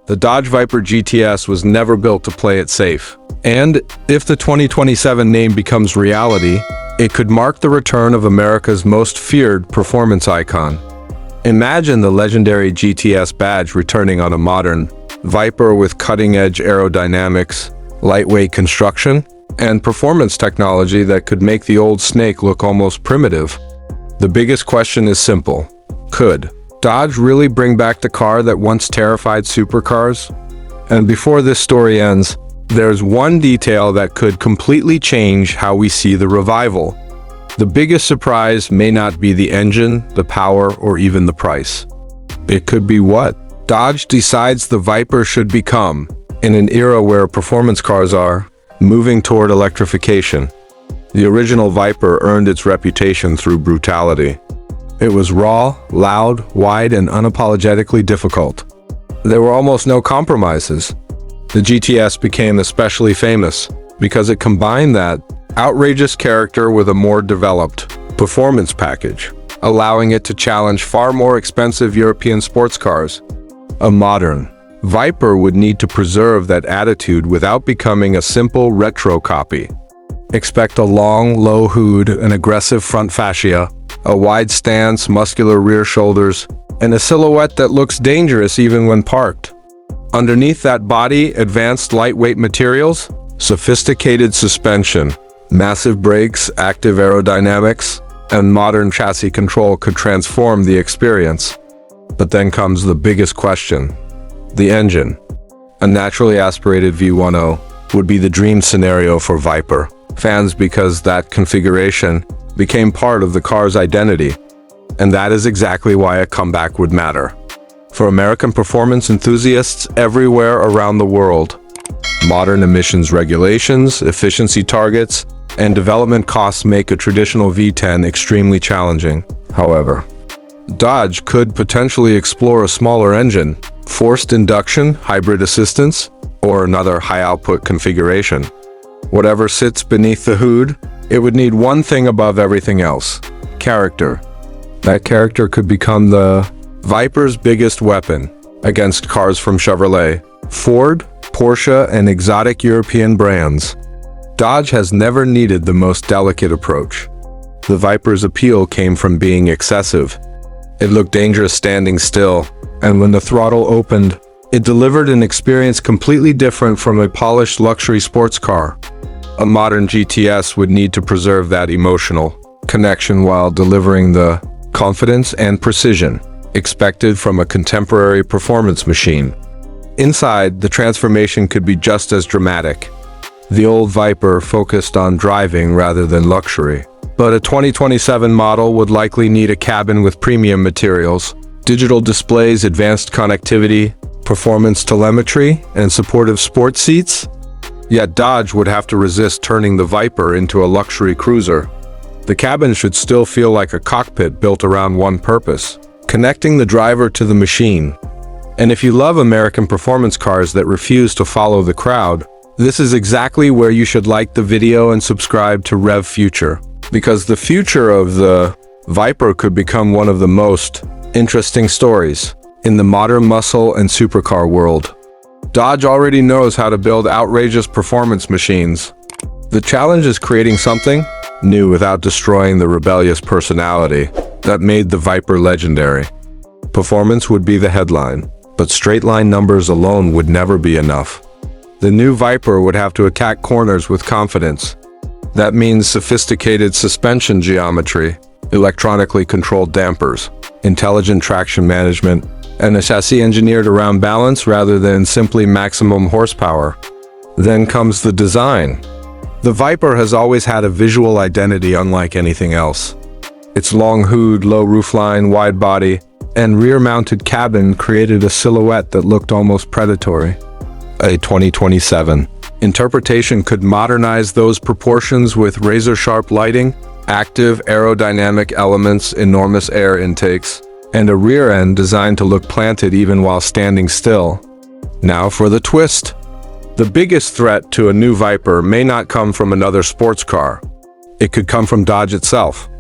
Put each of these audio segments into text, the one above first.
The Dodge Viper GTS was never built to play it safe. And if the 2027 name becomes reality, it could mark the return of America's most feared performance icon. Imagine the legendary GTS badge returning on a modern Viper with cutting-edge aerodynamics, lightweight construction, and performance technology that could make the old snake look almost primitive. The biggest question is simple. Could Dodge really bring back the car that once terrified supercars? And before this story ends, there's one detail that could completely change how we see the revival. The biggest surprise may not be the engine, the power, or even the price. It could be what Dodge decides the Viper should become in an era where performance cars are moving toward electrification. The original Viper earned its reputation through brutality. It was raw, loud, wide, and unapologetically difficult. There were almost no compromises. The GTS became especially famous because it combined that outrageous character with a more developed performance package, allowing it to challenge far more expensive European sports cars. A modern Viper would need to preserve that attitude without becoming a simple retro copy. Expect a long, low hood, an aggressive front fascia, a wide stance, muscular rear shoulders, and a silhouette that looks dangerous even when parked. Underneath that body, advanced lightweight materials, sophisticated suspension, massive brakes, active aerodynamics, and modern chassis control could transform the experience. But then comes the biggest question. The engine. A naturally aspirated V10 would be the dream scenario for Viper fans because that configuration became part of the car's identity. And that is exactly why a comeback would matter. For American performance enthusiasts everywhere around the world, modern emissions regulations, efficiency targets, and development costs make a traditional V10 extremely challenging. However, Dodge could potentially explore a smaller engine, forced induction, hybrid assistance, or another high-output configuration. Whatever sits beneath the hood, it would need one thing above everything else: character. That character could become the Viper's biggest weapon against cars from Chevrolet, Ford, Porsche, and exotic European brands. Dodge has never needed the most delicate approach. The Viper's appeal came from being excessive. It looked dangerous standing still, and when the throttle opened, it delivered an experience completely different from a polished luxury sports car. A modern GTS would need to preserve that emotional connection while delivering the confidence and precision expected from a contemporary performance machine. Inside, the transformation could be just as dramatic. The old Viper focused on driving rather than luxury. But a 2027 model would likely need a cabin with premium materials, digital displays, advanced connectivity, performance telemetry, and supportive sports seats. Yet Dodge would have to resist turning the Viper into a luxury cruiser. The cabin should still feel like a cockpit built around one purpose: connecting the driver to the machine. And if you love American performance cars that refuse to follow the crowd, this is exactly where you should like the video and subscribe to Rev Future, because the future of the Viper could become one of the most interesting stories in the modern muscle and supercar world. Dodge already knows how to build outrageous performance machines. The challenge is creating something new without destroying the rebellious personality that made the Viper legendary. Performance would be the headline, but straight-line numbers alone would never be enough. The new Viper would have to attack corners with confidence. That means sophisticated suspension geometry, electronically controlled dampers, intelligent traction management, and a chassis engineered around balance rather than simply maximum horsepower. Then comes the design. The Viper has always had a visual identity unlike anything else. Its long hood, low roofline, wide body, and rear-mounted cabin created a silhouette that looked almost predatory. A 2027 interpretation could modernize those proportions with razor-sharp lighting, active aerodynamic elements, enormous air intakes, and a rear end designed to look planted even while standing still. Now for the twist. The biggest threat to a new Viper may not come from another sports car. It could come from Dodge itself.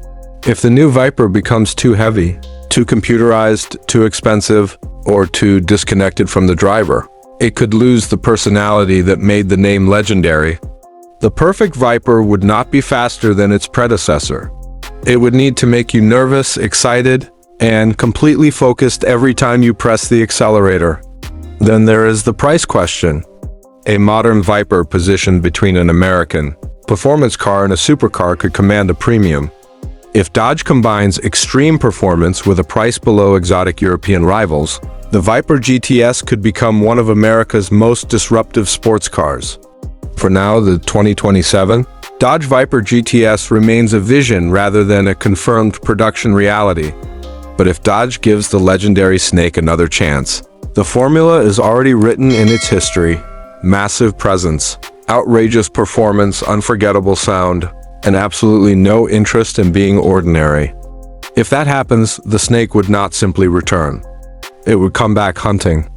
If the new Viper becomes too heavy, too computerized, too expensive, or too disconnected from the driver, It could lose the personality that made the name legendary. The perfect Viper would not be faster than its predecessor. It would need to make you nervous, excited, and completely focused every time you press the accelerator. Then there is the price question. A modern Viper positioned between an American performance car and a supercar could command a premium. If Dodge combines extreme performance with a price below exotic European rivals, the Viper GTS could become one of America's most disruptive sports cars. For now, the 2027 Dodge Viper GTS remains a vision rather than a confirmed production reality. But if Dodge gives the legendary snake another chance, the formula is already written in its history. Massive presence, outrageous performance, unforgettable sound, and absolutely no interest in being ordinary. If that happens, the snake would not simply return. It would come back hunting.